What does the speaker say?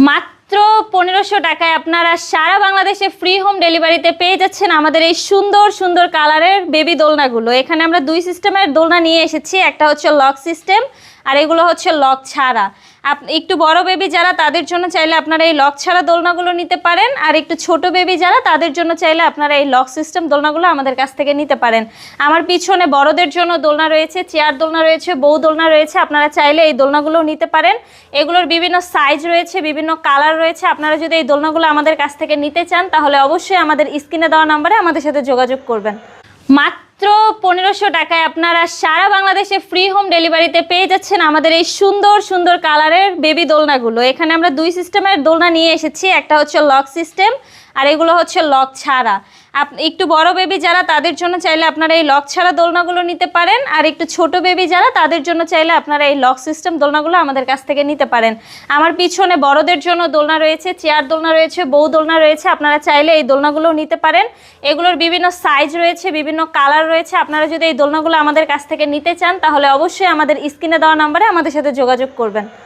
মাত্র 1500 টাকায় আপনারা সারা বাংলাদেশে ফ্রি হোম ডেলিভারিতে পেয়ে যাচ্ছেন আমাদের এই সুন্দর সুন্দর কালারের বেবি দোলনাগুলো। এখানে আমরা দুই সিস্টেমের দোলনা নিয়ে এসেছি, একটা হচ্ছে লক সিস্টেম আর এগুলো হচ্ছে লক ছাড়া। একটু বড় বেবি যারা তাদের জন্য চাইলে আপনারা এই লক ছাড়া দোলনাগুলো নিতে পারেন, আর একটু ছোট বেবি যারা তাদের জন্য চাইলে আপনারা এই লক সিস্টেম দোলনাগুলো আমাদের কাছ থেকে নিতে পারেন। আমার পিছনে বড়দের জন্য দোলনা রয়েছে, চেয়ার দোলনা রয়েছে, বউ দোলনা রয়েছে, আপনারা চাইলে এই দোলনাগুলোও নিতে পারেন। এগুলোর বিভিন্ন সাইজ রয়েছে, বিভিন্ন কালার রয়েছে। আপনারা যদি এই দোলনাগুলো আমাদের কাছ থেকে নিতে চান তাহলে অবশ্যই আমাদের স্ক্রিনে দেওয়া নাম্বারে আমাদের সাথে যোগাযোগ করবেন। মাত্র 1500 টাকায় আপনারা সারা বাংলাদেশে ফ্রি হোম ডেলিভারিতে পেয়ে যাচ্ছেন আমাদের এই সুন্দর সুন্দর কালারের বেবি দোলনাগুলো। এখানে আমরা দুই সিস্টেমের দোলনা নিয়ে এসেছি, একটা হচ্ছে লক সিস্টেম আর এগুলো হচ্ছে লক ছাড়া। একটু বড় বেবি যারা তাদের জন্য চাইলে আপনারা এই লক ছাড়া দোলনাগুলো নিতে পারেন, আর একটু ছোট বেবি যারা তাদের জন্য চাইলে আপনারা এই লক সিস্টেম দোলনাগুলো আমাদের কাছ থেকে নিতে পারেন। আমার পিছনে বড়দের জন্য দোলনা রয়েছে, চেয়ার দোলনা রয়েছে, বউ দোলনা রয়েছে, আপনারা চাইলে এই দোলনাগুলোও নিতে পারেন। এগুলোর বিভিন্ন সাইজ রয়েছে, বিভিন্ন কালার রয়েছে। আপনারা যদি এই দোলনাগুলো আমাদের কাছ থেকে নিতে চান তাহলে অবশ্যই আমাদের স্ক্রিনে দেওয়া নাম্বারে আমাদের সাথে যোগাযোগ করবেন।